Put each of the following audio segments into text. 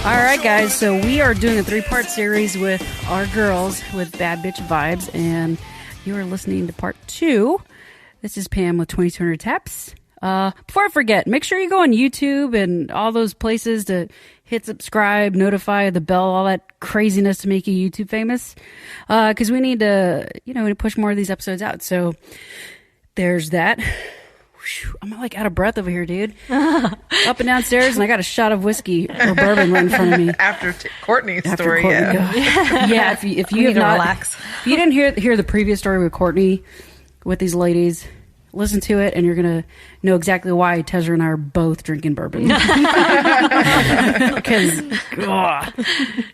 All right, guys. So we are doing a 3-part series with our girls with Bad Bitch Vibes, and you are listening to part 2. This is Pam with 2200 Taps. Before I forget, make sure you go on YouTube and all those places to hit subscribe, notify the bell, all that craziness to make you YouTube famous. Because we need to, push more of these episodes out. So there's that. Whew, I'm like out of breath over here, dude. Up and downstairs, and I got a shot of whiskey or bourbon right in front of me. After Courtney's story, Courtney, yeah. If you have not, relax. If you didn't hear the previous story with Courtney with these ladies, listen to it, and you're gonna know exactly why Tezra and I are both drinking bourbon. Because,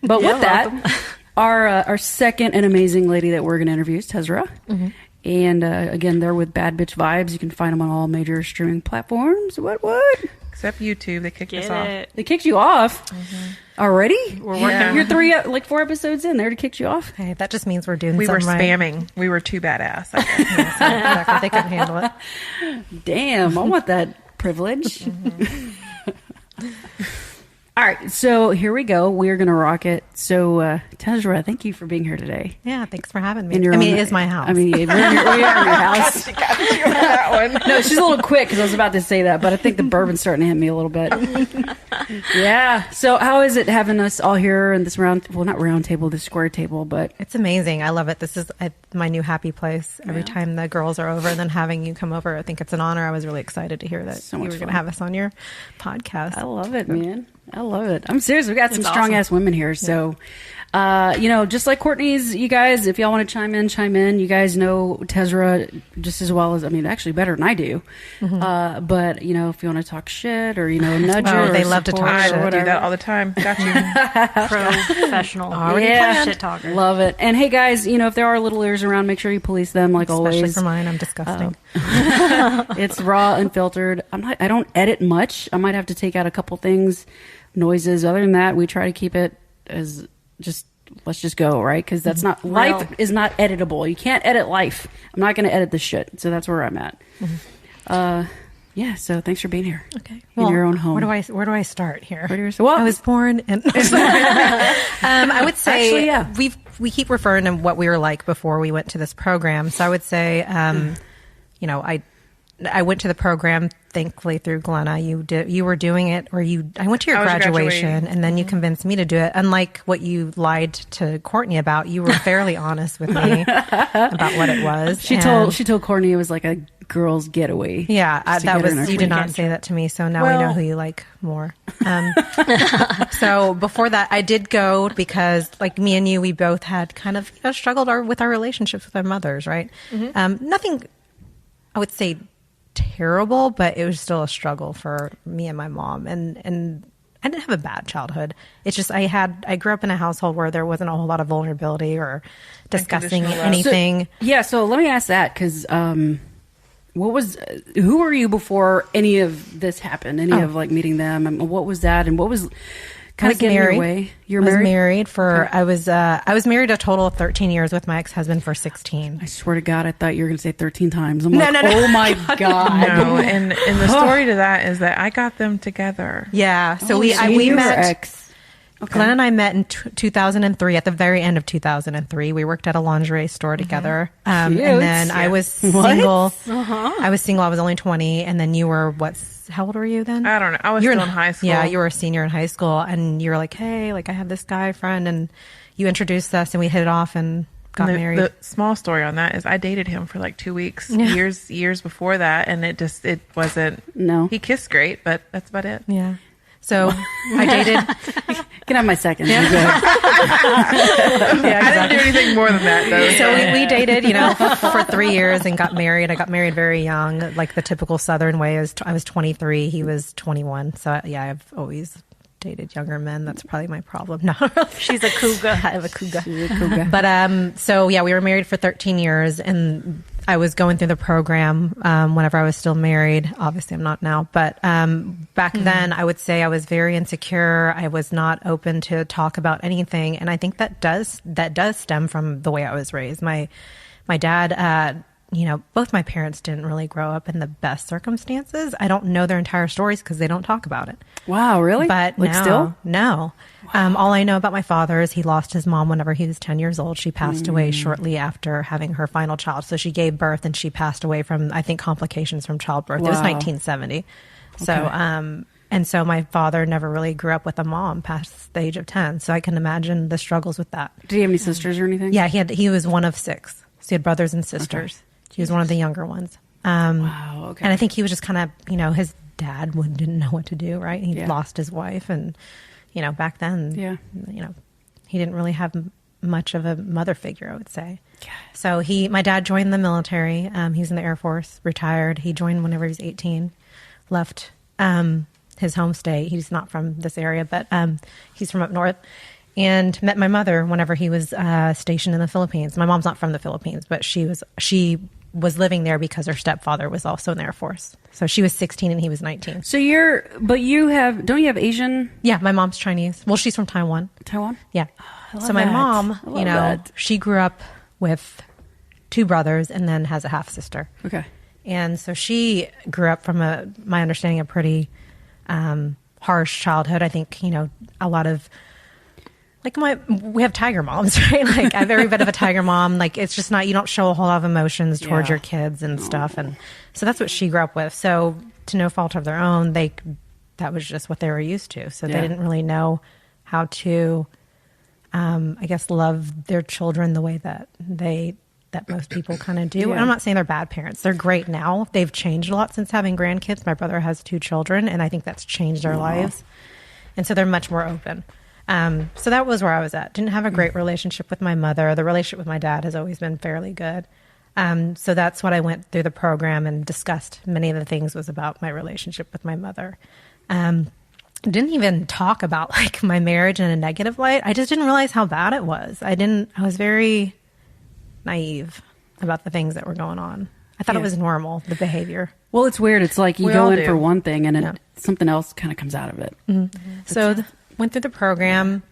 but with that, our second and amazing lady that we're gonna interview is Tezra. Mm-hmm. And again, they're with Bad Bitch Vibes. You can find them on all major streaming platforms. What? Except YouTube. They kicked us off. They kicked you off? Mm-hmm. Already? We're working. You're 4 episodes in. They already kicked you off? Hey, that just means we're doing We were something spamming. Right. We were too badass. I guess. Exactly. They couldn't handle it. Damn, I want that privilege. Mm-hmm. All right, so here we go. We're going to rock it. So, Tezra, thank you for being here today. Yeah, thanks for having me. It is my house. We are in your house. She got you on that one. No, she's a little quick because I was about to say that, but I think the bourbon's starting to hit me a little bit. Yeah. So how is it having us all here in this this square table, but... It's amazing. I love it. This is my new happy place. Every time the girls are over and then having you come over, I think it's an honor. I was really excited to hear that you were going to have us on your podcast. I love it, man. I love it. I'm serious. We've got some strong-ass women here. So, just like Courtney's, you guys, if y'all want to chime in. You guys know Tezra just as well as, actually better than I do. Mm-hmm. But, if you want to talk shit or, nudge her. They love to talk shit. I do that all the time. Got you. Professional. Shit talker. Love it. And hey, guys, if there are little ears around, make sure you police them like Especially always. for mine. I'm disgusting. It's raw and filtered. I don't edit much. I might have to take out a couple things. Noises. Other than that, we try to keep it as let's just go, right? Because that's not life is not editable. You can't edit life. I'm not going to edit this shit. So that's where I'm at. Mm-hmm. So thanks for being here. Okay, in your own home. Where do I start here? I was born in. I would say actually, we keep referring to what we were like before we went to this program. So I would say, I went to the program, thankfully, through Glenna. You were doing it, I went to your graduation, and then you convinced me to do it. Unlike what you lied to Courtney about, you were fairly honest with me about what it was. She told Courtney it was like a girl's getaway. Yeah, you did not say that to me, so now we know who you like more. So before that, I did go because, like me and you, we both had kind of struggled with our relationships with our mothers, right? Mm-hmm. Nothing, I would say, terrible, but it was still a struggle for me and my mom, and I didn't have a bad childhood. It's just I grew up in a household where there wasn't a whole lot of vulnerability or discussing anything. So let me ask that, because who were you before any of this happened? Any of meeting them, and what was that, and what was kind of getting in your way? You're married? I was married a total of 13 years with my ex-husband for 16. I swear to God, I thought you were going to say 13 times. I'm like, oh my God. No, and the story to that is that I got them together. Yeah. So we met. Okay. Glenn and I met in 2003, at the very end of 2003. We worked at a lingerie store together. And then I was single. I was single. I was only 20. And then you were, how old were you then? I don't know. I was still in high school. Yeah, you were a senior in high school. And you were like, hey, I have this guy friend. And you introduced us and we hit it off and got married. The small story on that is I dated him for 2 weeks, years before that. And it wasn't. No. He kissed great, but that's about it. Yeah. So I dated. Can have my second. Yeah. I didn't do anything more than that, though. So we dated, for 3 years and got married. I got married very young, like the typical Southern way. I was 23. He was 21. So I've always dated younger men. That's probably my problem. No, she's a cougar. I have a cougar. But we were married for 13 years, and I was going through the program whenever I was still married. Obviously, I'm not now. But back then, I would say I was very insecure. I was not open to talk about anything, and I think that does stem from the way I was raised. My dad. Both my parents didn't really grow up in the best circumstances. I don't know their entire stories because they don't talk about it. Wow, really? But still? No. All I know about my father is he lost his mom whenever he was 10 years old. She passed away shortly after having her final child. So she gave birth and she passed away from, I think, complications from childbirth. It was 1970. So, and so my father never really grew up with a mom past the age of 10. So I can imagine the struggles with that. Did he have any sisters or anything? Yeah, he was one of 6. So he had brothers and sisters. Okay. He was one of the younger ones. Wow. Okay. And I think he was just kind of, his dad didn't know what to do, right? He lost his wife and, back then, he didn't really have much of a mother figure, I would say. Yeah. So my dad joined the military. He was in the Air Force, retired. He joined whenever he was 18, left his home state. He's not from this area, but he's from up north, and met my mother whenever he was stationed in the Philippines. My mom's not from the Philippines, but she was living there because her stepfather was also in the Air Force. So she was 16 and he was 19. So don't you have Asian? Yeah, my mom's Chinese. Well, she's from Taiwan. Taiwan? Yeah. Oh, so my mom, she grew up with 2 brothers and then has a half sister. Okay. And so she grew up from my understanding, a pretty harsh childhood. I think, a lot of, we have tiger moms, right? Like I have every bit of a tiger mom. Like it's just not, you don't show a whole lot of emotions towards your kids and stuff. And so that's what she grew up with. So to no fault of their own, that was just what they were used to. So they didn't really know how to, I guess, love their children the way that most people kind of do. Yeah. And I'm not saying they're bad parents. They're great now. They've changed a lot since having grandkids. My brother has 2 children, and I think that's changed our lives. And so they're much more open. So that was where I was at. Didn't have a great relationship with my mother. The relationship with my dad has always been fairly good. So that's what I went through the program and discussed. Many of the things was about my relationship with my mother. Didn't even talk about my marriage in a negative light. I just didn't realize how bad it was. I was very naive about the things that were going on. I thought it was normal, the behavior. Well, it's weird. It's like you go in for one thing and then something else kind of comes out of it. Mm-hmm. So went through the program,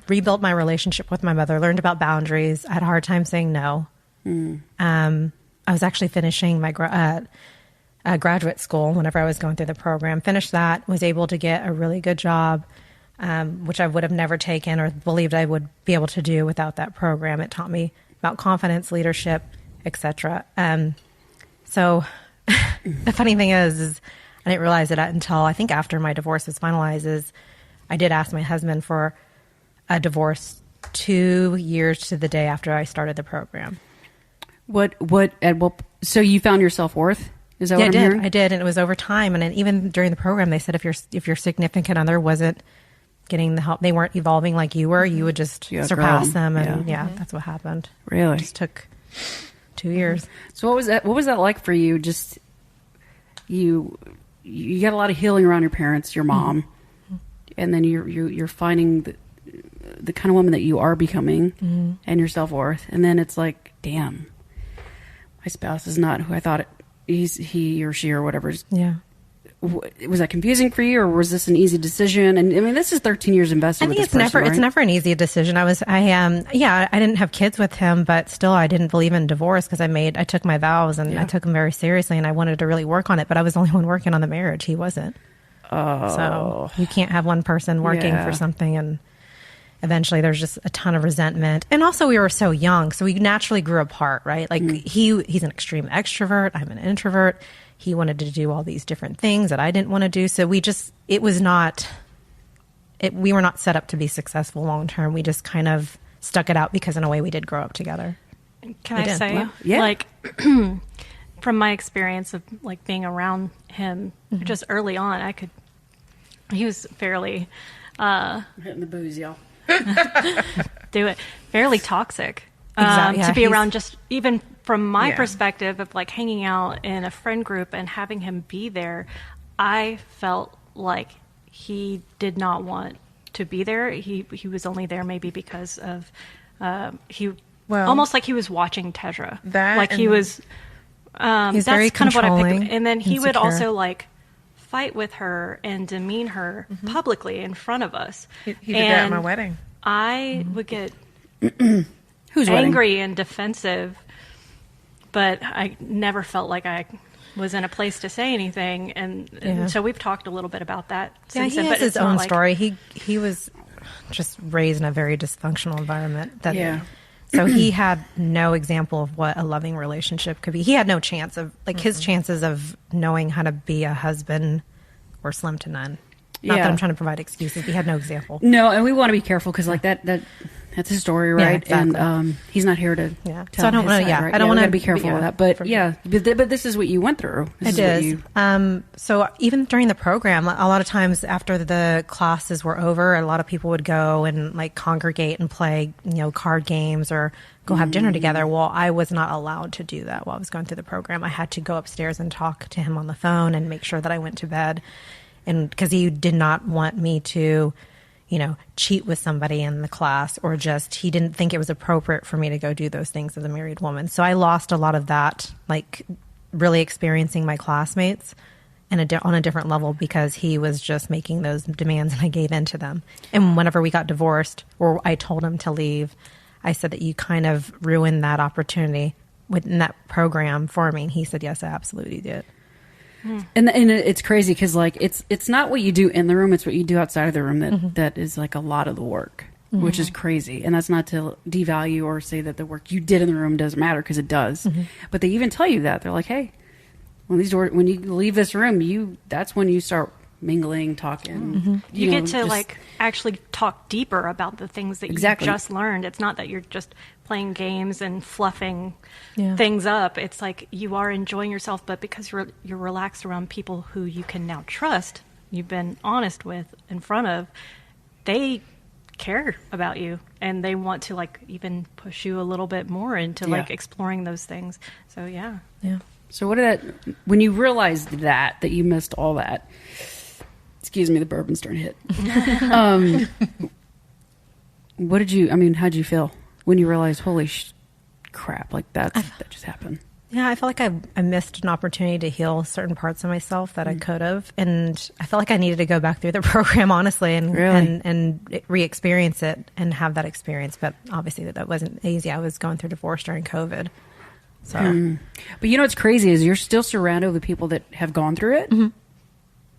rebuilt my relationship with my mother, learned about boundaries. I had a hard time saying no. I was actually finishing my graduate school whenever I was going through the program. Finished that, was able to get a really good job, which I would have never taken or believed I would be able to do without that program. It taught me about confidence, leadership, etc. So the funny thing is I didn't realize it until I think after my divorce was finalized. I did ask my husband for a divorce 2 years to the day after I started the program. So you found your self-worth? Is that what I'm hearing? I did. And it was over time. And then even during the program, they said if your significant other wasn't getting the help, they weren't evolving like you were, you would just surpass them. And that's what happened. Really? It just took 2 years. So what was that like for you? Just you got a lot of healing around your parents, your mom, and then you're finding the kind of woman that you are becoming and your self-worth. And then it's like, damn, my spouse is not who I thought he or she or whatever. Yeah. Was that confusing for you, or was this an easy decision? And I mean, this is 13 years invested. I think with this person, right? It's never an easy decision. I didn't have kids with him, but still I didn't believe in divorce because I took my vows and I took them very seriously, and I wanted to really work on it, but I was the only one working on the marriage. He wasn't. Oh. So you can't have one person working for something, and eventually there's just a ton of resentment. And also we were so young, so we naturally grew apart, right? Like he's an extreme extrovert. I'm an introvert. He wanted to do all these different things that I didn't want to do. So we were not set up to be successful long term. We just kind of stuck it out because in a way we did grow up together. Can I say, from my experience of being around him just early on, he was fairly, hitting the booze, y'all. Fairly toxic. Exactly. To be around, just even from my perspective of hanging out in a friend group and having him be there, I felt like he did not want to be there. He was only there maybe because of almost like he was watching Tezra. He was. He's that's very kind of what I controlling, picked. And then he would insecure. also fight with her and demean her publicly in front of us. He did that at my wedding. I would get Who's angry and defensive, but I never felt like I was in a place to say anything. And so we've talked a little bit about that since then. He has but his own story. He was just raised in a very dysfunctional environment. So he had no example of what a loving relationship could be. He had no chance of, like, his chances of knowing how to be a husband were slim to none. Not that I'm trying to provide excuses. He had no example. No, and we want to be careful because, like, that's his story, right? Yeah, exactly. And he's not here to tell so I don't want to. I don't want to be careful with that. But but this is what you went through. It is. So even during the program, a lot of times after the classes were over, a lot of people would go and like congregate and play, card games or go have dinner together. Well, I was not allowed to do that while I was going through the program. I had to go upstairs and talk to him on the phone and make sure that I went to bed. And because he did not want me to, cheat with somebody in the class, or just, he didn't think it was appropriate for me to go do those things as a married woman. So I lost a lot of that, like really experiencing my classmates on a different level because he was just making those demands and I gave in to them. And whenever we got divorced or I told him to leave, I said that you kind of ruined that opportunity within that program for me. And he said, yes, I absolutely did. And it's crazy because like it's not what you do in the room, it's what you do outside of the room that is like a lot of the work, which is crazy. And that's not to devalue or say that the work you did in the room doesn't matter, because it does. But they even tell you that. They're like, hey, when you leave this room, that's when you start mingling, talking. You get to like actually talk deeper about the things that you just learned. It's not that you're just playing games and fluffing things up. It's like you are enjoying yourself, but because you're relaxed around people who you can now trust, you've been honest with in front of, they care about you and they want to like even push you a little bit more into like exploring those things. So yeah. So when you realized that you missed all that, excuse me, the bourbon's starting to hit. How'd you feel when you realized, holy crap, like that just happened? Yeah, I felt like I missed an opportunity to heal certain parts of myself that I could have. And I felt like I needed to go back through the program, honestly, and re-experience it and have that experience. But obviously that wasn't easy. I was going through divorce during COVID. So, But what's crazy is you're still surrounded with people that have gone through it. And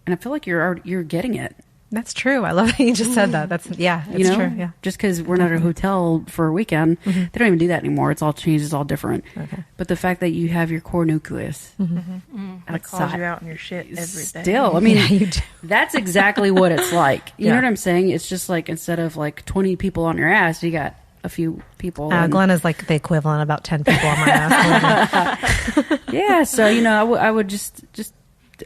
I feel like you're getting it. That's true. I love that you just said that. It's true. Yeah. Just because we're not at a hotel for a weekend, they don't even do that anymore. It's all changed. It's all different. Okay. But the fact that you have your core nucleus That calls you out on your shit every day. Still, you do. That's exactly what it's like. You know what I'm saying? It's just like instead of like 20 people on your ass, you got a few people. Glenn is like the equivalent of about 10 people on my ass. Yeah. So, I would just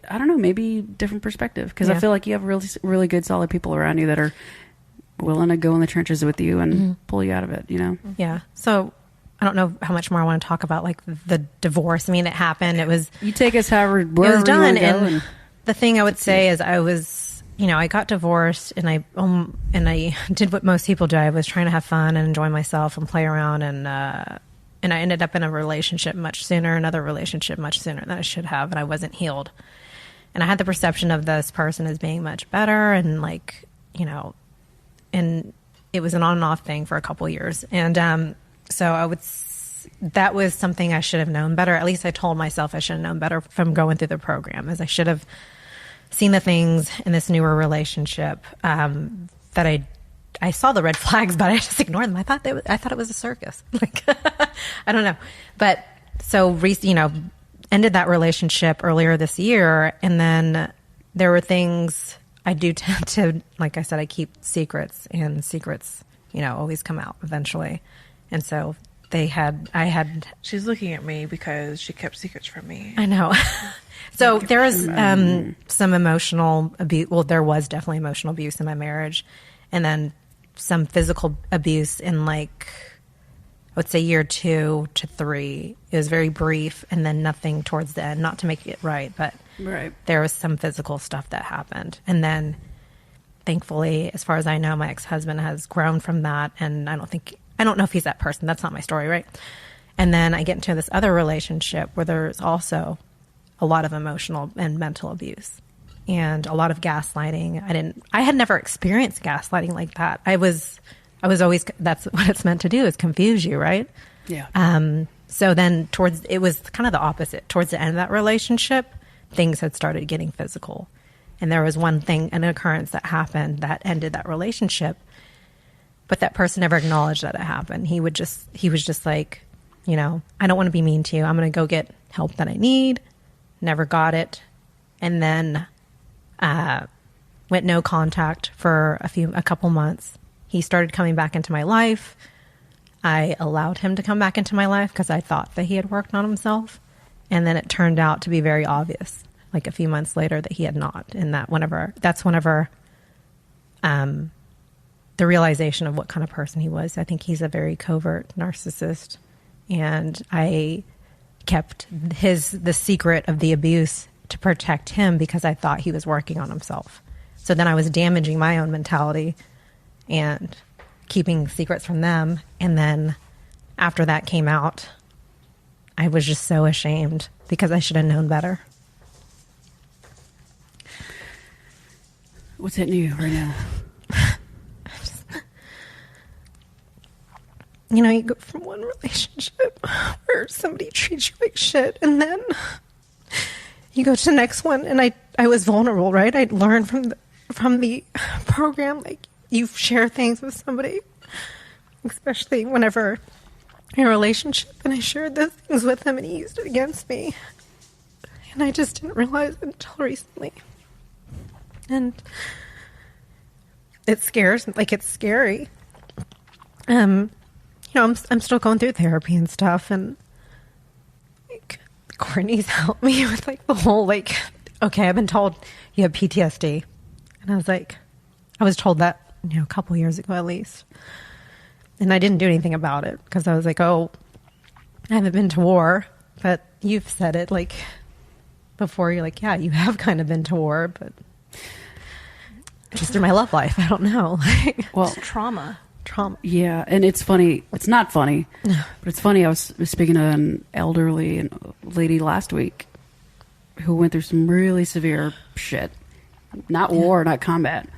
I don't know, maybe different perspective, because I feel like you have really, really good, solid people around you that are willing to go in the trenches with you and pull you out of it, Yeah. So I don't know how much more I want to talk about like the divorce. I mean, it happened. It was, you take us wherever it was done. And the thing I would say is I was, I got divorced and I did what most people do. I was trying to have fun and enjoy myself and play around, and I ended up in a relationship much sooner, another relationship much sooner than I should have, and I wasn't healed. And I had the perception of this person as being much better, and like, and it was an on and off thing for a couple of years. And so that was something I should have known better. At least I told myself I should have known better from going through the program, as I should have seen the things in this newer relationship that I saw the red flags, but I just ignored them. I thought it was a circus. Like, I don't know. But so, ended that relationship earlier this year. And then there were things I do tend to, like I said, I keep secrets, and secrets, always come out eventually. And so she's looking at me because she kept secrets from me. I know. So there was some emotional abuse. Well, there was definitely emotional abuse in my marriage. And then some physical abuse in like, I would say year 2 to 3. It was very brief, and then nothing towards the end. Not to make it right, but there was some physical stuff that happened. And then, thankfully, as far as I know, my ex-husband has grown from that, and I don't know if he's that person. That's not my story, right? And then I get into this other relationship where there's also a lot of emotional and mental abuse and a lot of gaslighting. I had never experienced gaslighting like that. I was always, that's what it's meant to do, is confuse you, right? Yeah. So then it was kind of the opposite. Towards the end of that relationship, things had started getting physical. And there was an occurrence that happened that ended that relationship. But that person never acknowledged that it happened. He was just like, you know, I don't want to be mean to you. I'm going to go get help that I need. Never got it. And then went no contact for a couple months. He started coming back into my life. I allowed him to come back into my life because I thought that he had worked on himself. And then it turned out to be very obvious, like a few months later, that he had not. And that's whenever the realization of what kind of person he was. I think he's a very covert narcissist. And I kept the secret of the abuse to protect him because I thought he was working on himself. So then I was damaging my own mentality and keeping secrets from them. And then after that came out, I was just so ashamed because I should have known better. What's hitting you right now? You know, you go from one relationship where somebody treats you like shit, and then you go to the next one, and I was vulnerable, right? I learned from the program, like, you share things with somebody, especially whenever in a relationship, and I shared those things with him, and he used it against me. And I just didn't realize it until recently. And it's scary. You know, I'm still going through therapy and stuff, and like, Courtney's helped me with like the whole, like, okay, I've been told you have PTSD. And I was told that, you know, a couple years ago at least. And I didn't do anything about it because I was like, oh, I haven't been to war. But you've said it like before. You're like, yeah, you have kind of been to war, but just in my love life, I don't know. Well, it's trauma. Yeah, and it's funny. It's not funny, but it's funny. I was speaking to an elderly lady last week who went through some really severe shit. Not war, not combat.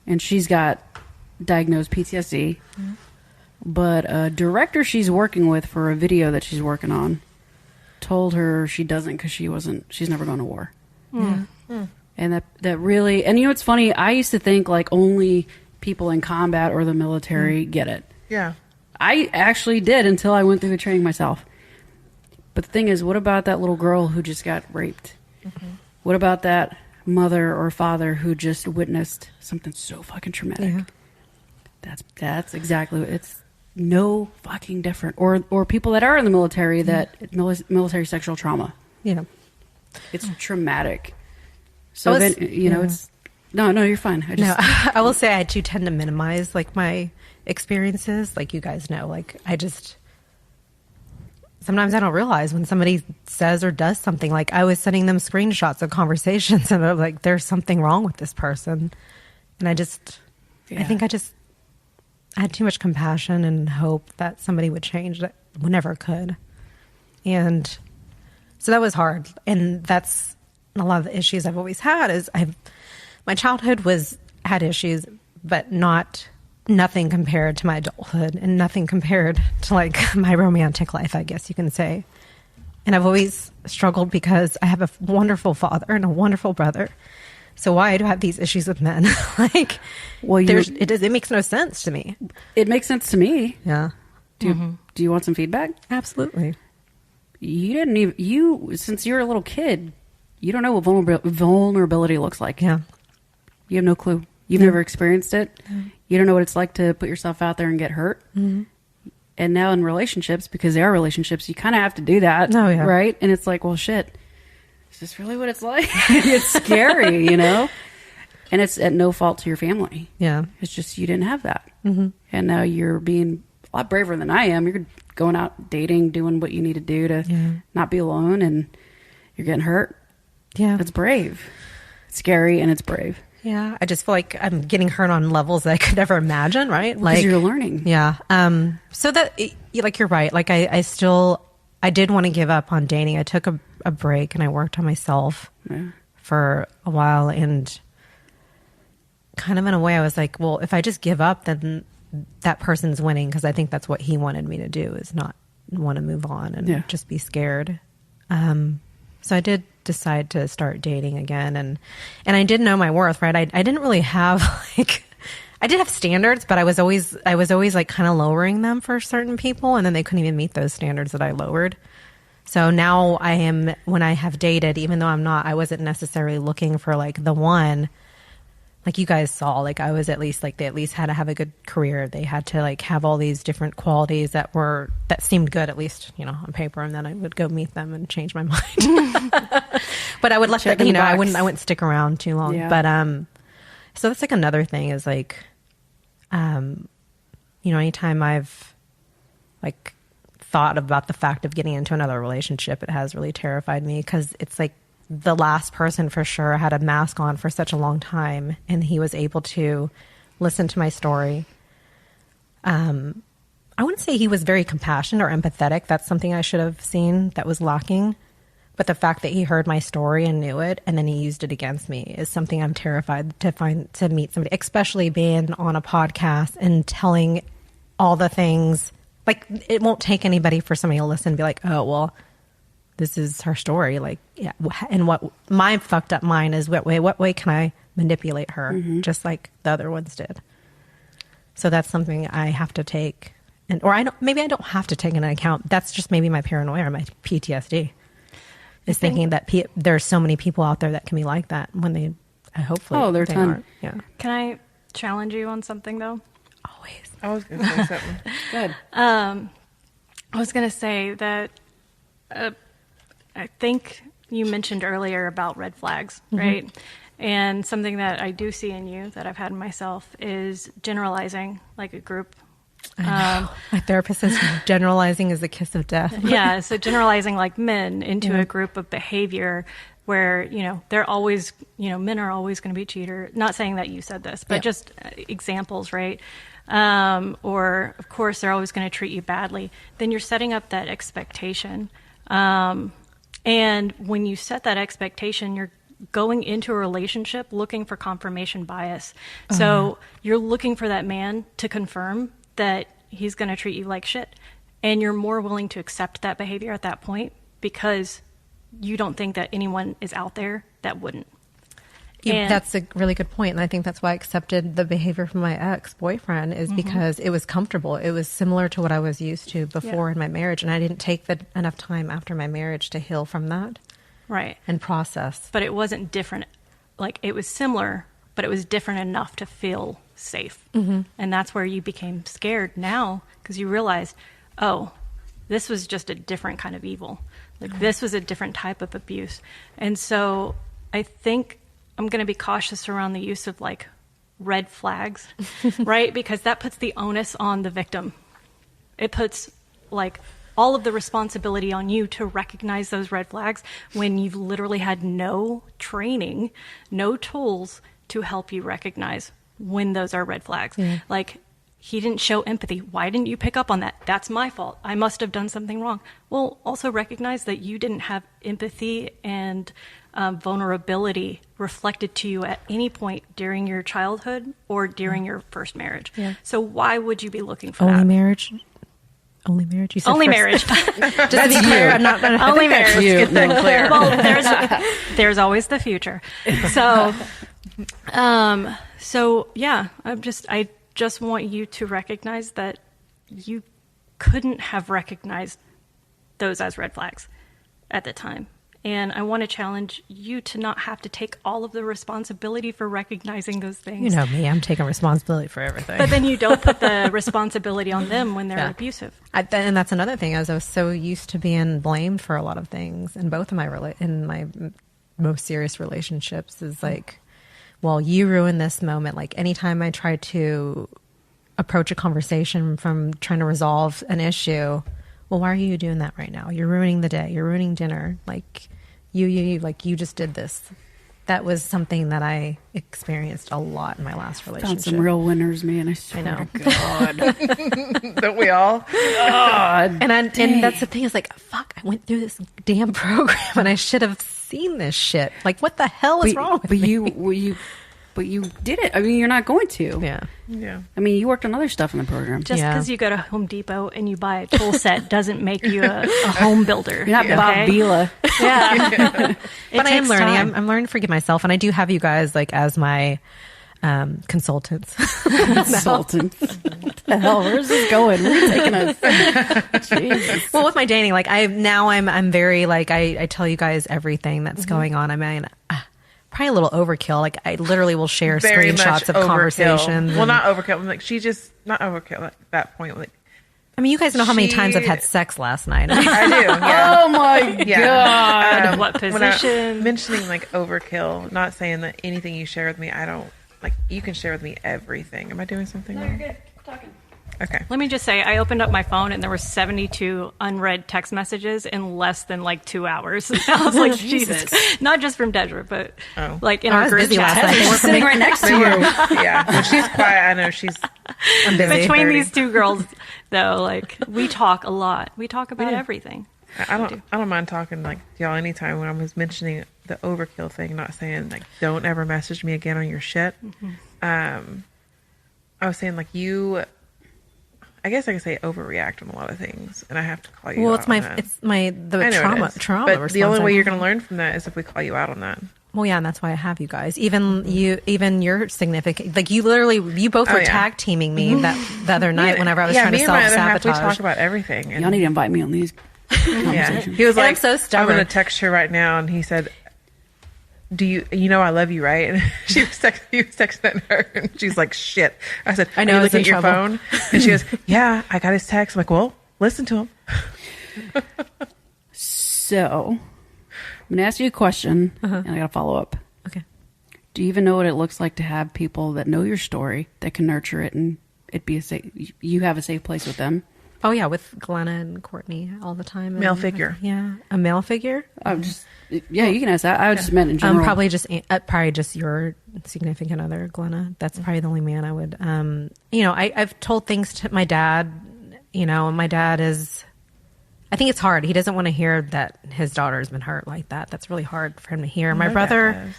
And she's got diagnosed PTSD. Mm-hmm. But a director she's working with for a video that she's working on told her she doesn't because she's never gone to war. Mm. Mm. And that really, and you know what's funny? I used to think like only people in combat or the military get it. Yeah. I actually did until I went through the training myself. But the thing is, what about that little girl who just got raped? Mm-hmm. What about that mother or father who just witnessed something so fucking traumatic? Yeah. That's exactly what it's no fucking different. Or people that are in the military that military sexual trauma. Yeah. It's traumatic. So then, you know, it's no, you're fine. I will say I do tend to minimize like my experiences. Like you guys know, like sometimes I don't realize when somebody says or does something. Like I was sending them screenshots of conversations and I'm like, there's something wrong with this person. And I think I had too much compassion and hope that somebody would change that never could. And so that was hard. And that's a lot of the issues I've always had is my childhood had issues, but nothing compared to my adulthood and nothing compared to like my romantic life, I guess you can say. And I've always struggled because I have a wonderful father and a wonderful brother. So why do I have these issues with men? Like, well, it makes no sense to me. It makes sense to me. Yeah. Do you want some feedback? Absolutely. Since you're a little kid, you don't know what vulnerability looks like. Yeah. You have no clue. You've never experienced it. You don't know what it's like to put yourself out there and get hurt. Mm-hmm. And now in relationships, because they are relationships, you kind of have to do that. Oh, yeah. Right? And it's like, well, shit. Is this really what it's like? It's scary, you know? And it's at no fault to your family. Yeah. It's just you didn't have that. Mm-hmm. And now you're being a lot braver than I am. You're going out dating, doing what you need to do to not be alone, and you're getting hurt. Yeah. It's brave. It's scary, and it's brave. Yeah. I just feel like I'm getting hurt on levels that I could never imagine, right? Like you're learning. Yeah. So that, like, you're right. Like I did want to give up on dating. I took a break and I worked on myself for a while, and kind of in a way I was like, well, if I just give up, then that person's winning, because I think that's what he wanted me to do, is not want to move on and just be scared. So I did decide to start dating again, and I did know my worth, right? I didn't really have I did have standards, but I was always like kind of lowering them for certain people, and then they couldn't even meet those standards that I lowered. So now I am, when I have dated, even though I wasn't necessarily looking for like the one, like you guys saw, like I was at least like, they at least had to have a good career. They had to like have all these different qualities that seemed good, at least, you know, on paper. And then I would go meet them and change my mind. But I would let them, you know, I wouldn't stick around too long. Yeah. But, so that's like another thing is like, you know, anytime I've like thought about the fact of getting into another relationship, it has really terrified me, because it's like the last person for sure had a mask on for such a long time, and he was able to listen to my story. I wouldn't say he was very compassionate or empathetic. That's something I should have seen that was lacking. But the fact that he heard my story and knew it, and then he used it against me, is something I'm terrified to meet somebody, especially being on a podcast and telling all the things. Like, it won't take anybody for somebody to listen and be like, oh, well, this is her story. Like, yeah. And what my fucked up mind is, what way can I manipulate her? Mm-hmm. Just like the other ones did. So that's something I have to take. Maybe I don't have to take into account. That's just maybe my paranoia or my PTSD. Is thinking that there's so many people out there that can be like that when they, hopefully, they're aren't. Yeah. Can I challenge you on something though? Always. I was going to say something. Good. I was going to say that I think you mentioned earlier about red flags, right? And something that I do see in you that I've had in myself is generalizing like a group. My therapist says generalizing is the kiss of death. Yeah, so generalizing like men into a group of behavior where, you know, they're always, you know, men are always going to be cheaters. Not saying that you said this, but just examples, right? Or, of course, they're always going to treat you badly. Then you're setting up that expectation. And when you set that expectation, you're going into a relationship looking for confirmation bias. So you're looking for that man to confirm that he's going to treat you like shit. And you're more willing to accept that behavior at that point because you don't think that anyone is out there that wouldn't. Yeah, that's a really good point. And I think that's why I accepted the behavior from my ex-boyfriend is because it was comfortable. It was similar to what I was used to before in my marriage. And I didn't take enough time after my marriage to heal from that. Right. And process. But it wasn't different. Like, it was similar, but it was different enough to feel safe. And that's where you became scared now because you realized, oh, this was just a different kind of evil. Like, this was a different type of abuse. And so I think I'm going to be cautious around the use of like red flags, right? Because that puts the onus on the victim. It puts like all of the responsibility on you to recognize those red flags when you've literally had no training, no tools to help you recognize when those are red flags. Like, he didn't show empathy. Why didn't you pick up on that? That's my fault. I must have done something wrong. Well, also recognize that you didn't have empathy and vulnerability reflected to you at any point during your childhood or during your first marriage. So why would you be looking for Only that? Marriage? Only marriage? You said only first. marriage. Just to be clear, I'm not only marriage. You. Clear. Well, there's always the future. So, yeah, I just want you to recognize that you couldn't have recognized those as red flags at the time. And I want to challenge you to not have to take all of the responsibility for recognizing those things. You know me, I'm taking responsibility for everything. But then you don't put the responsibility on them when they're abusive. And that's another thing, as I was so used to being blamed for a lot of things in both of my most serious relationships is like, well, you ruined this moment. Like, anytime I try to approach a conversation from trying to resolve an issue, well, why are you doing that right now? You're ruining the day. You're ruining dinner. Like, you just did this. That was something that I experienced a lot in my last relationship. Found some real winners, man. I know. God. Don't we all? God. And that's the thing is like, fuck, I went through this damn program and I should have seen this shit. Like, what the hell is wrong with me? But you did it. I mean, you're not going to. Yeah. I mean, you worked on other stuff in the program. Just because you go to Home Depot and you buy a tool set doesn't make you a home builder. You're not Bob Vila. Yeah. But I am learning. I'm learning to forgive myself. And I do have you guys like as my consultants. Consultants. What the hell? Where's this going? Where are you taking us? Jesus. Well, with my dating, like I'm very like I tell you guys everything that's going on. I mean, probably a little overkill. Like I literally will share Very screenshots of much overkill. conversations. Well, not overkill. I'm like she just not overkill at that point. Like I mean, you guys know how many times I've had sex last night. I do. Yeah. Oh my God. What When position? I'm mentioning like overkill, not saying that anything you share with me, I don't like. You can share with me everything. Am I doing something wrong? Good. Keep talking. Okay. Let me just say, I opened up my phone and there were 72 unread text messages in less than like 2 hours. I was like, Jesus. Not just from Tezra, but like in I our was group busy chat. last night. They were Sitting right next to you. Yeah. When she's quiet, I know she's. I'm busy. Between these two girls, though, like we talk a lot. We talk about everything. I don't mind talking like to y'all anytime. When I was mentioning the overkill thing, not saying like don't ever message me again on your shit. I was saying like you. I guess I can say overreact on a lot of things, and I have to call you. Well, out on that. it's the I know trauma it is. trauma But response. the only way you're going to learn from that is if we call you out on that. Well, yeah, and that's why I have you guys. Even your significant, like you both were tag teaming me the other night whenever I was trying to me and my other half, self-sabotage. we talk about everything. And Y'all need to invite me on these conversations. he was And like, I'm so stubborn. I'm going to text her right now, and he said, "Do you know I love you, right?" And he was texting her, and she's like, "Shit." I said, I know, Are I you was looking in at your trouble. phone? And she goes, "Yeah, I got his text." I'm like, "Well, listen to him." So, I'm going to ask you a question, and I got to follow up. Okay. Do you even know what it looks like to have people that know your story, that can nurture it, and it be a safe, you have a safe place with them? Oh yeah, with Glenna and Courtney all the time. Male figure. Yeah, a male figure. I'm just, yeah, you can ask that. I just meant in general. Probably just your significant other, Glenna. That's probably the only man I would. I've told things to my dad. You know, and my dad is. I think it's hard. He doesn't want to hear that his daughter's been hurt like that. That's really hard for him to hear. My brother's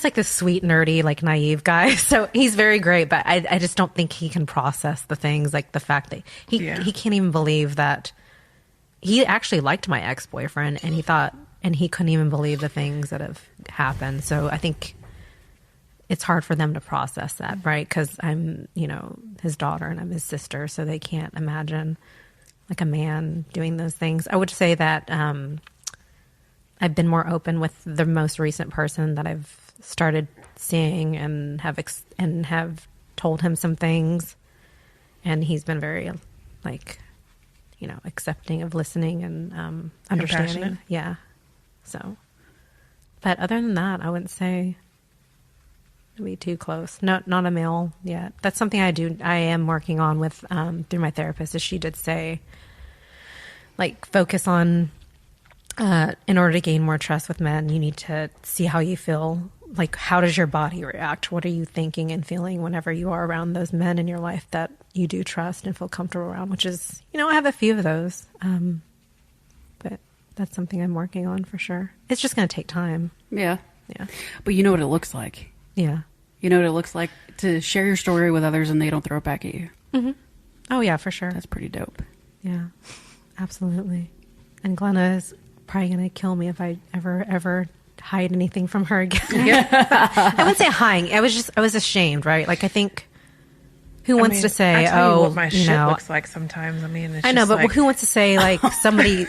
like this sweet, nerdy, like naive guy. So he's very great, but I just don't think he can process the things like the fact that he can't even believe that he actually liked my ex-boyfriend and he couldn't even believe the things that have happened. So I think it's hard for them to process that, right? Because I'm, his daughter and I'm his sister, so they can't imagine like a man doing those things. I would say that I've been more open with the most recent person that I've started seeing and have told him some things, and he's been very accepting of listening and understanding. Yeah. So, but other than that, I wouldn't say it'd be too close. Not a male yet. That's something I am working on with through my therapist. As she did say, like focus on. In order to gain more trust with men, you need to see how you feel. Like, how does your body react? What are you thinking and feeling whenever you are around those men in your life that you do trust and feel comfortable around? Which is, I have a few of those. But that's something I'm working on for sure. It's just going to take time. Yeah. Yeah. But you know what it looks like. Yeah. You know what it looks like to share your story with others and they don't throw it back at you. Mm-hmm. Oh, yeah, for sure. That's pretty dope. Yeah, absolutely. And Glenna is probably going to kill me if I ever hide anything from her again. I wouldn't say hiding. I was ashamed, right? Like, I think who wants to say, I tell you what my shit looks like sometimes. I mean, it's I know, but who wants to say like somebody,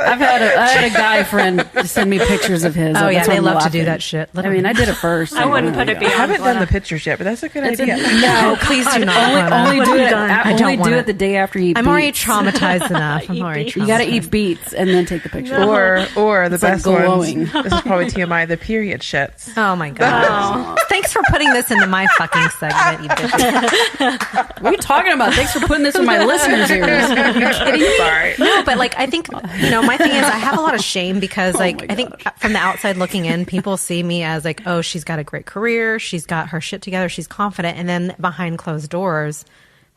I had a guy friend send me pictures of his. Oh yeah, That's they why I'm love to do laughing. that shit. I mean, I did it first. I wouldn't put it I beyond haven't done Glenna. the pictures yet, but that's a good idea. No, please do not. Only do it. I Only don't do want it the day after you eat. I'm beets. already traumatized enough. I'm already You got to traumatized. eat beets and then take the picture. Or the It's like best ones. glowing. This is probably TMI. The period shits. Oh my god! Thanks for putting this into my fucking segment, you bitches. What are you talking about? Thanks for putting this in my listeners' ears. Sorry. No, but like I think my thing is I have a lot of shame because like I think from the outside looking in, people see me as like, oh, she's got a great career, she's got her shit together, she's confident, and then behind closed doors,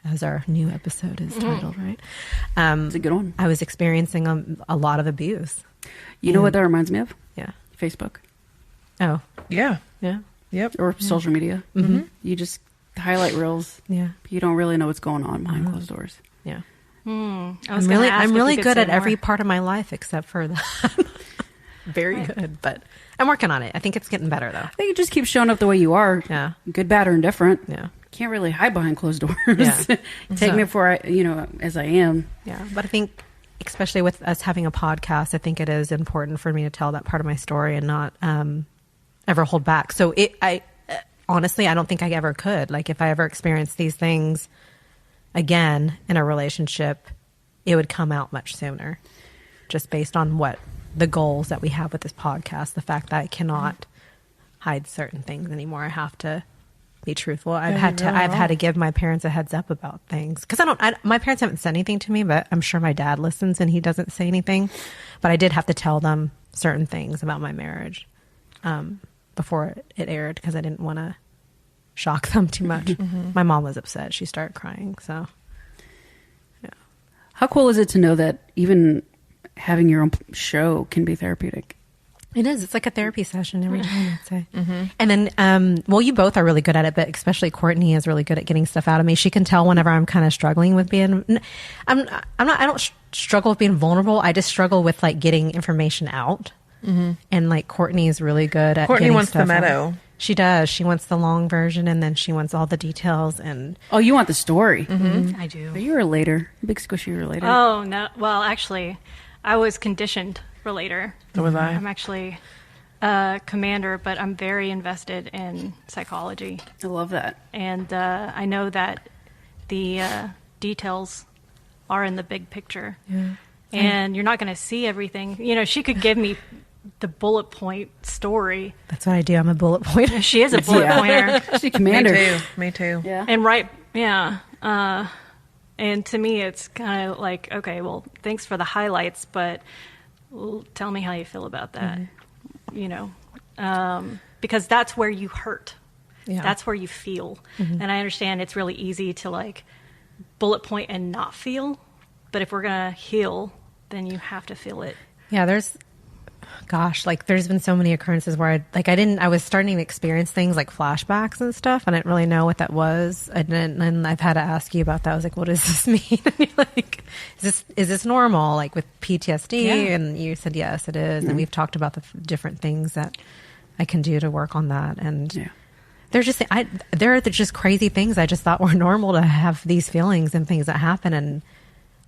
as our new episode is titled, right? It's a good one. I was experiencing a lot of abuse. You know what that reminds me of? Yeah. Facebook Oh. Yeah. Yeah. Yep. or social media. Mm-hmm. You just highlight reels. Yeah. You don't really know what's going on behind closed doors. Yeah. I I'm was gonna ask really if you could good say at every more. part of my life except for that. very good, but I'm working on it. I think it's getting better though. I think you just keep showing up the way you are. Yeah. Good, bad, or indifferent. Yeah. Can't really hide behind closed doors. Yeah. Take me for, as I am. Yeah. But I think, especially with us having a podcast, I think it is important for me to tell that part of my story and not ever hold back. So honestly, I don't think I ever could. Like if I ever experienced these things again in a relationship, it would come out much sooner, just based on what the goals that we have with this podcast. The fact that I cannot hide certain things anymore. I have to be truthful. I've had to give my parents a heads up about things because my parents haven't said anything to me, but I'm sure my dad listens and he doesn't say anything. But I did have to tell them certain things about my marriage before it aired because I didn't want to shock them too much. My mom was upset. She started crying. So, yeah. How cool is it to know that even having your own show can be therapeutic? It is. It's like a therapy session every time, I'd say. And then, you both are really good at it, but especially Courtney is really good at getting stuff out of me. She can tell whenever I'm kind of struggling with being, I don't struggle with being vulnerable. I just struggle with like getting information out. And like Courtney is really good at Courtney getting wants stuff the meadow. out. She does. She wants the long version and then she wants all the details and. Oh, you want the story. I do. But you're a later. Big squishy relator. Oh, no. Well, actually, I was conditioned relator. So was I. I'm actually a commander, but I'm very invested in psychology. I love that. And I know that the details are in the big picture. Yeah. And you're not going to see everything. She could give me the bullet point story. That's what I do. I'm a bullet pointer. She is a bullet pointer. She's a commander. Me too. Yeah. And and to me, it's kind of like, okay, well, thanks for the highlights, but tell me how you feel about that. Because that's where you hurt. Yeah. That's where you feel. And I understand it's really easy to like bullet point and not feel. But if we're going to heal, then you have to feel it. Yeah, there's been so many occurrences where I was starting to experience things like flashbacks and stuff. And I didn't really know what that was. And I've had to ask you about that. I was like, what does this mean? And you're like, is this normal? Like with PTSD? Yeah. And you said, yes, it is. And we've talked about the different things that I can do to work on that. And they're just crazy things I just thought were normal to have these feelings and things that happen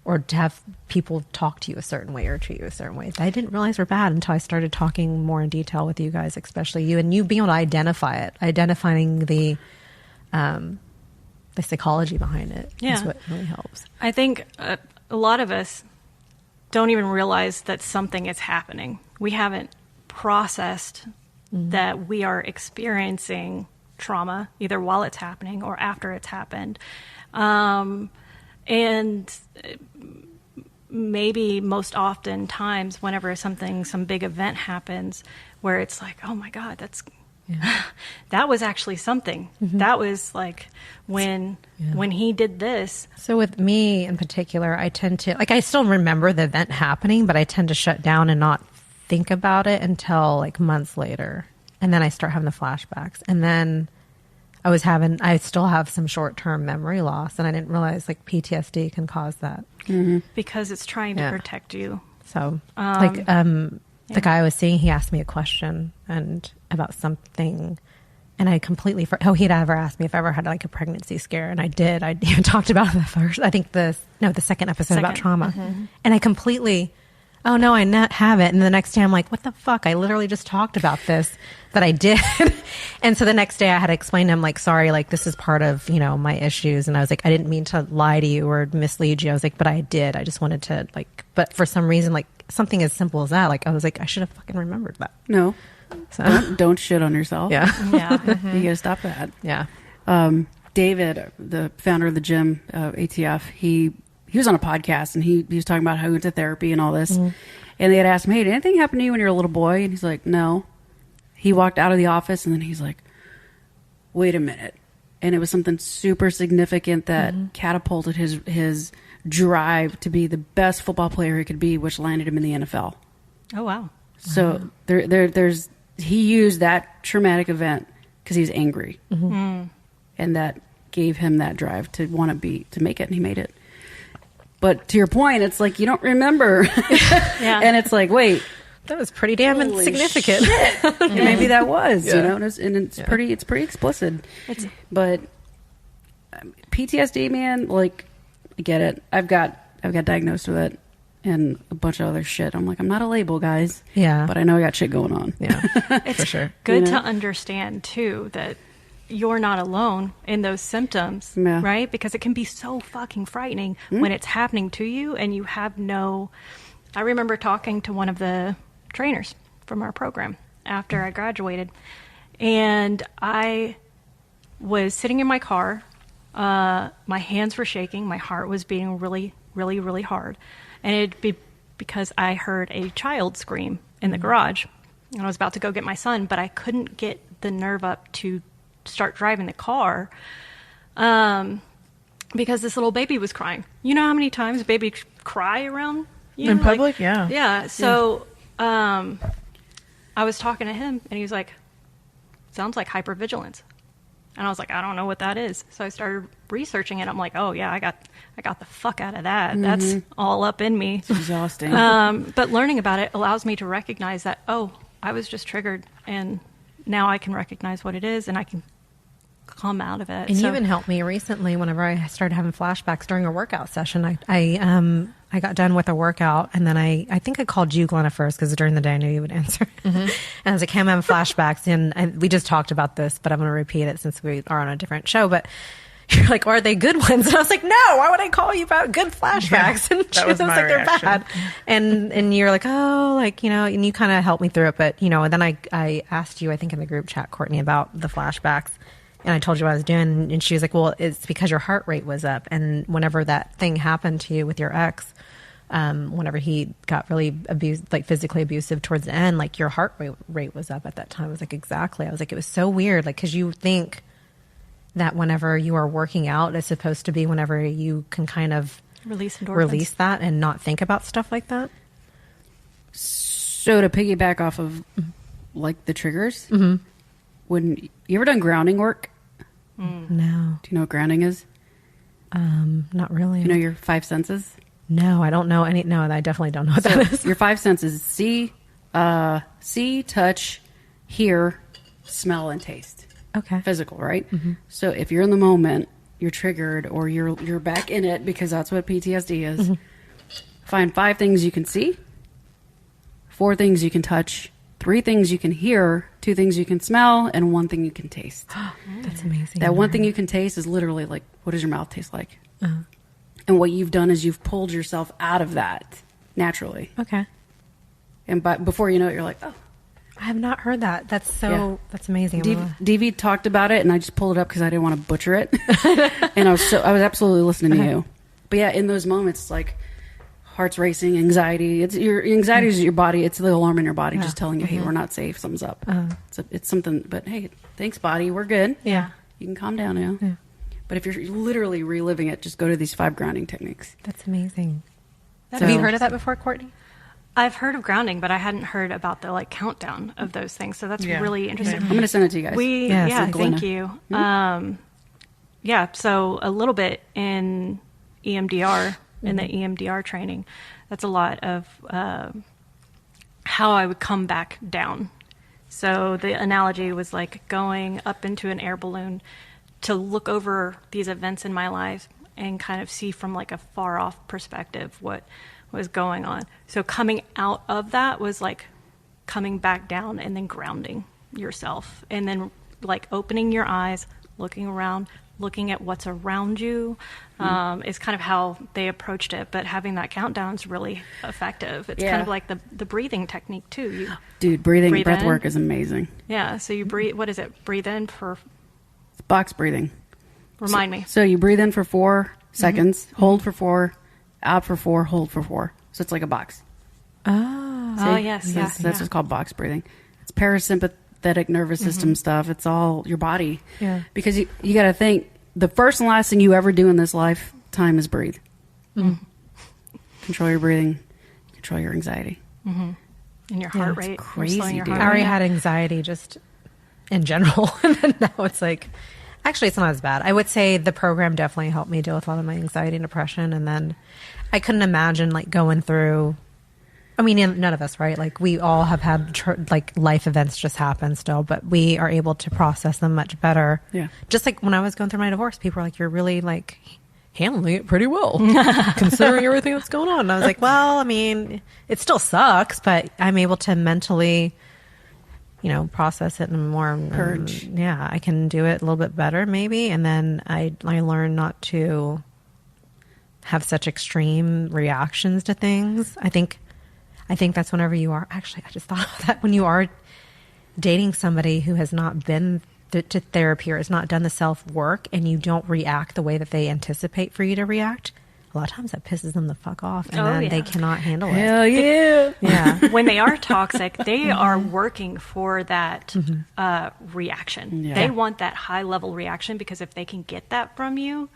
or to have people talk to you a certain way or treat you a certain way. I didn't realize were bad until I started talking more in detail with you guys, especially you, and you being able to identifying the psychology behind it is what really helps. I think a lot of us don't even realize that something is happening. We haven't processed that we are experiencing trauma, either while it's happening or after it's happened. And maybe most often times whenever some big event happens where it's like, oh my God, that was actually something. That was like when he did this. So with me in particular, I tend to, I still remember the event happening, but I tend to shut down and not think about it until like months later. And then I start having the flashbacks. And then I still have some short-term memory loss, and I didn't realize like PTSD can cause that. Because it's trying to protect you. So the guy I was seeing, he asked me a question and about something, and I completely he'd ever asked me if I ever had like a pregnancy scare, and I did. I even talked about it the second episode about trauma, and I completely. Oh no, I haven't. And the next day I'm like, what the fuck? I literally just talked about this, that I did. And so the next day I had to explain to him, like, sorry, like this is part of, my issues. And I was like, I didn't mean to lie to you or mislead you. I was like, but I did. I just wanted to but for some reason, like something as simple as that, like I was like, I should have fucking remembered that. No. So don't shit on yourself. Yeah. You gotta stop that. Yeah. David, the founder of the gym, ATF, he was on a podcast and he was talking about how he went to therapy and all this. And they had asked him, hey, did anything happen to you when you were a little boy? And he's like, no. He walked out of the office and then he's like, wait a minute. And it was something super significant that catapulted his drive to be the best football player he could be, which landed him in the NFL. Oh, wow. So he used that traumatic event because he was angry. And that gave him that drive to make it, and he made it. But to your point, it's like you don't remember. And it's like, wait, That was pretty damn insignificant. Maybe that was, Yeah. and it's pretty explicit. But PTSD, man, like, I get it. I've got diagnosed with it and a bunch of other shit. I'm like, I'm not a label, guys. Yeah. But I know I got shit going on. Yeah, It's for sure. good to understand too that you're not alone in those symptoms, Yeah. right? Because it can be so fucking frightening when it's happening to you and you have no. I remember talking to one of the trainers from our program after I graduated, and I was sitting in my car. My hands were shaking. My heart was beating really, really, really hard. And it'd be because I heard a child scream in the garage. And I was about to go get my son, but I couldn't get the nerve up to start driving the car because this little baby was crying. You know how many times babies cry around you? In public? Yeah. Yeah. So I was talking to him, and he was like, sounds like hypervigilance. And I was like, I don't know what that is. So I started researching it. I'm like, oh yeah, I got the fuck out of that. That's all up in me. It's exhausting. But learning about it allows me to recognize that, oh, I was just triggered, and now I can recognize what it is, and I can come out of it. And you even helped me recently whenever I started having flashbacks during a workout session. I got done with a workout, and then I think I called you, Glenna, first, because during the day I knew you would answer. And I was like, hey, I'm having flashbacks, and we just talked about this, but I'm going to repeat it since we are on a different show. But you're like, are they good ones? And I was like, no, why would I call you about good flashbacks? And she was my like, they're reaction. bad. And you're like, oh, like, and you kind of helped me through it. But, and then I asked you, I think in the group chat, Courtney, about the flashbacks. And I told you what I was doing. And she was like, well, it's because your heart rate was up. And whenever that thing happened to you with your ex, whenever he got really abused, like physically abusive towards the end, like your heart rate was up at that time. I was like, exactly. I was like, it was so weird. Like, cause you think that whenever you are working out, it's supposed to be whenever you can kind of release that and not think about stuff like that. So to piggyback off of like the triggers, when you ever done grounding work? No. Do you know what grounding is? Not really. You know your five senses? No, I don't know any. No, I definitely don't know what that is. Your five senses: see, touch, hear, smell, and taste. Okay. Physical, right? So if you're in the moment, you're triggered, or you're back in it, because that's what PTSD is. Find 5 things you can see, 4 things you can touch, 3 things you can hear, 2 things you can smell, and 1 thing you can taste. That's amazing. That 1 thing you can taste is literally like, what does your mouth taste like? And what you've done is you've pulled yourself out of that naturally. Okay. And before you know it, you're like, oh. I have not heard that. That's that's amazing. DV talked about it, and I just pulled it up because I didn't want to butcher it. And I was absolutely listening to you. But yeah, in those moments, it's like heart's racing, anxiety. Your anxiety is your body. It's the alarm in your body just telling you, hey, we're not safe. Something's up. It's something. But hey, thanks, body. We're good. Yeah. You can calm down now. Yeah. But if you're literally reliving it, just go to these 5 grounding techniques. That's amazing. So, have you heard of that before, Courtney? I've heard of grounding, but I hadn't heard about the countdown of those things. So that's really interesting. I'm going to send it to you guys. Thank you. So a little bit in EMDR, in the EMDR training, that's a lot of how I would come back down. So the analogy was like going up into an air balloon to look over these events in my life and kind of see from like a far off perspective what was going on. So coming out of that was like coming back down and then grounding yourself, and then like opening your eyes, looking around, looking at what's around you, is kind of how they approached it. But having that countdown is really effective. It's kind of like the breathing technique too. Breath work is amazing. Yeah. So you breathe, what is it? Breathe in for... It's box breathing. Remind me. So you breathe in for 4 seconds, hold for 4, out for 4, hold for 4. So it's like a box. Yes. That's what's called box breathing. It's parasympathetic nervous system stuff. It's all your body. Yeah. Because you got to think, the first and last thing you ever do in this lifetime is breathe. Control your breathing, control your anxiety. And your heart rate. Crazy, slowing your dude. heart I already rate. had anxiety just in general. And now it's like, actually, it's not as bad. I would say the program definitely helped me deal with a lot of my anxiety and depression. And then I couldn't imagine like going through I mean, none of us, right? Like we all have had like life events just happen still, but we are able to process them much better. Yeah. Just like when I was going through my divorce, people were like, you're really like handling it pretty well considering everything that's going on. And I was like, well, I mean, it still sucks, but I'm able to mentally, process it in a more purge. Yeah, I can do it a little bit better maybe. And then I learned not to have such extreme reactions to things. I think that's whenever you are, actually, I just thought of that, when you are dating somebody who has not been to therapy or has not done the self-work, and you don't react the way that they anticipate for you to react, a lot of times that pisses them the fuck off, and then they cannot handle it. Hell yeah. Yeah. When they are toxic, they are working for that reaction. Yeah. They want that high level reaction, because if they can get that from you,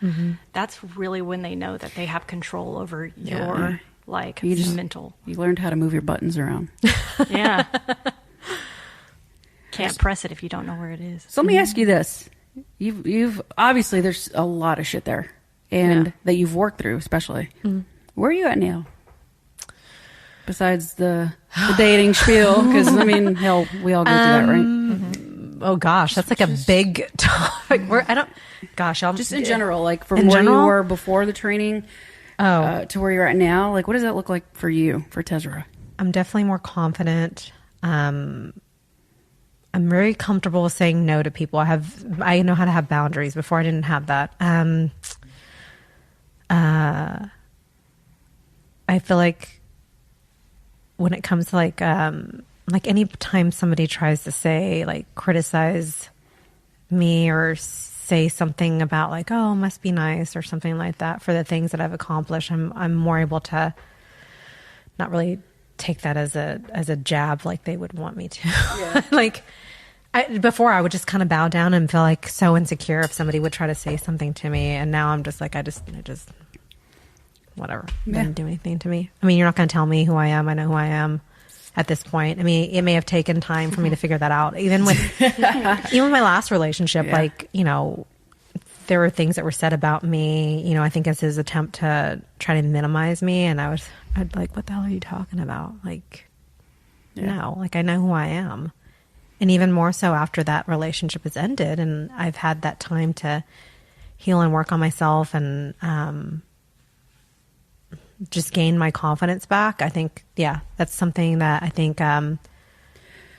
that's really when they know that they have control over your mental. You learned how to move your buttons around. Yeah. Can't press it if you don't know where it is. So let me ask you this. You've obviously there's a lot of shit there, and that you've worked through, especially. Where are you at now? Besides the dating spiel, because I mean, hell, we all go through that, right? Oh gosh, that's like a big topic. Just in general, like from In where general? you were before the training to where you're at now. Like, what does that look like for you, for Tezra? I'm definitely more confident. I'm very comfortable with saying no to people. I know how to have boundaries. Before I didn't have that. I feel like when it comes to like any time somebody tries to say, like, criticize me or say something about like, oh, must be nice or something like that for the things that I've accomplished, I'm more able to not really take that as a jab like they would want me to. Yeah. Before I would just kind of bow down and feel like so insecure if somebody would try to say something to me, and now I'm just like, I just whatever. It doesn't do anything to me. I mean, you're not going to tell me who I am. I know who I am at this point. I mean, it may have taken time for me to figure that out. Even with my last relationship, there were things that were said about me, I think as his attempt to try to minimize me. And I'd like, what the hell are you talking about? Like, no, like I know who I am. And even more so after that relationship has ended and I've had that time to heal and work on myself and just gain my confidence back. I think, that's something that I think, I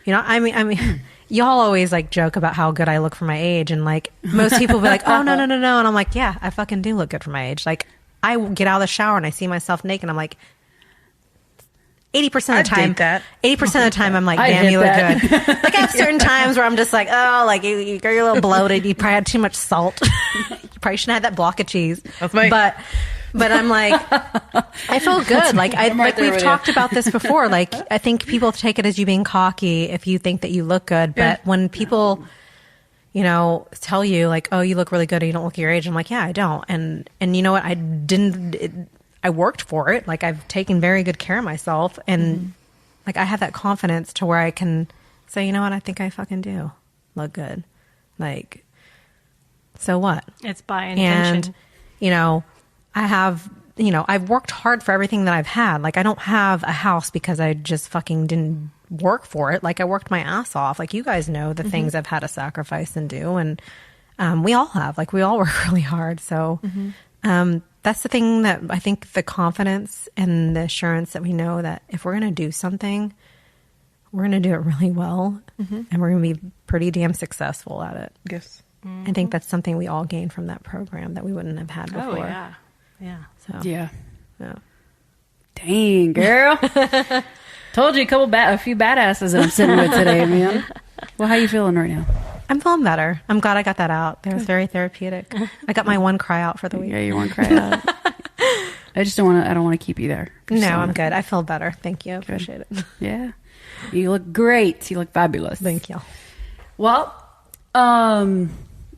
mean, y'all always like joke about how good I look for my age. And like most people will be like, oh, no. And I'm like, yeah, I fucking do look good for my age. Like I get out of the shower and I see myself naked. And I'm like, 80% of the time, 80% of the time, I'm like, damn, you look good. Like I have certain times where I'm just like, oh, like you're a little bloated. You probably had too much salt. You probably shouldn't have that block of cheese. That's my... But I'm like, I feel good. Like we've talked about this before. Like I think people take it as you being cocky if you think that you look good. But when people, tell you like, oh, you look really good, or you don't look your age, I'm like, yeah, I don't. And you know what? I worked for it. Like I've taken very good care of myself, and like I have that confidence to where I can say, you know what? I think I fucking do look good. Like, so what? It's by intention. And, I've worked hard for everything that I've had. Like I don't have a house because I just fucking didn't work for it. Like I worked my ass off. Like you guys know the things I've had to sacrifice and do. And we all have. Like we all work really hard. So that's the thing that I think, the confidence and the assurance that we know that if we're going to do something, we're going to do it really well, and we're going to be pretty damn successful at it. Yes. I think that's something we all gained from that program that we wouldn't have had before. Oh, yeah. Yeah. So, Yeah. Yeah. Dang, girl. Told you a few badasses that I'm sitting with today, man. Well, how you feeling right now? I'm feeling better. I'm glad I got that out. That was very therapeutic. I got my one cry out for the week. Yeah, you want to cry out. I don't want to keep you there. No, I'm good. I feel better. Thank you. I appreciate it. Yeah. You look great. You look fabulous. Thank you. Well,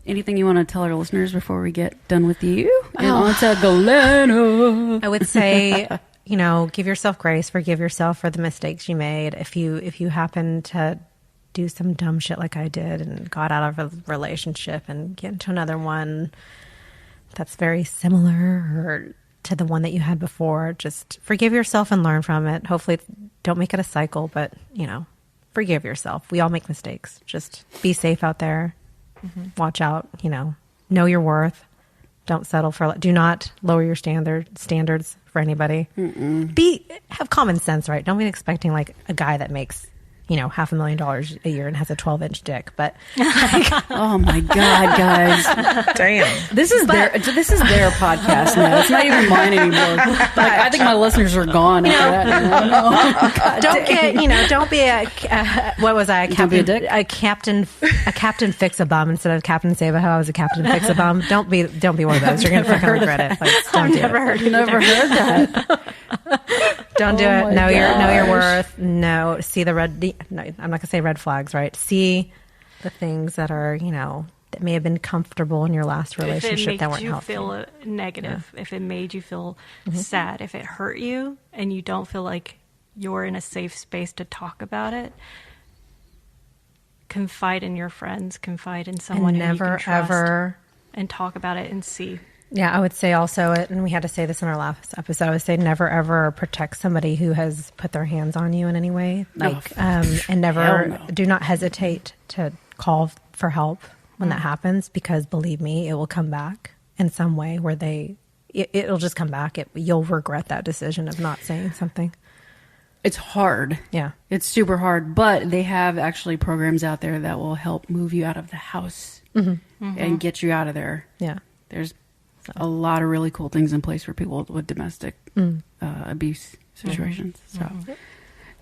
anything you want to tell our listeners before we get done with you? And on to Galena. I would say, give yourself grace, forgive yourself for the mistakes you made. If you happen to do some dumb shit like I did and got out of a relationship and get into another one that's very similar, or to the one that you had before. Just forgive yourself and learn from it. Hopefully don't make it a cycle, but forgive yourself. We all make mistakes. Just be safe out there. Watch out, know your worth. Don't settle for, do not lower your standards for anybody. Have common sense, right? Don't be expecting like a guy that makes, $500,000 a year and has a 12-inch dick, but oh my God, guys. Damn. This is their podcast now. It's not even mine anymore. Like, I think my listeners are gone after that. Don't be what was I? Don't be a dick? A captain fix a bum instead of Captain Save a Hoe. I was a captain fix a bum. Don't be one of those. You're gonna fucking regret it. Like, don't do it. You never heard that. Don't do it. Know your worth. No, see the red. No, I'm not gonna say red flags, right? See the things that are, that may have been comfortable in your last relationship that weren't healthy. If it made you feel negative, if it made you feel sad, if it hurt you, and you don't feel like you're in a safe space to talk about it, confide in your friends, confide in someone, and never who you can trust, ever, and talk about it and see. Yeah, I would say also, and we had to say this in our last episode, I would say never ever protect somebody who has put their hands on you in any way. And never, do not hesitate to call for help when that happens, because believe me, it will come back in some way where it'll just come back. You'll regret that decision of not saying something. It's hard. Yeah. It's super hard, but they have actually programs out there that will help move you out of the house and get you out of there. Yeah. There's a lot of really cool things in place for people with domestic abuse situations. So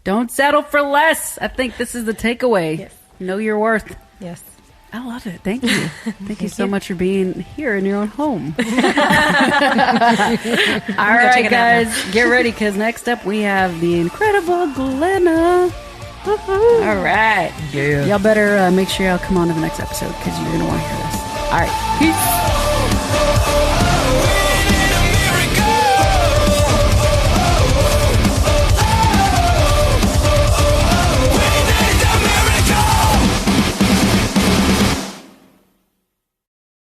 don't settle for less. I think this is the takeaway. Yes. Know your worth. Yes. I love it. Thank you. Thank you so much for being here in your own home. All right, guys, get ready, because next up we have the incredible Glenna. Woo-hoo. All right. Yeah. Y'all better make sure y'all come on to the next episode, because you're going to want to hear this. All right. Peace.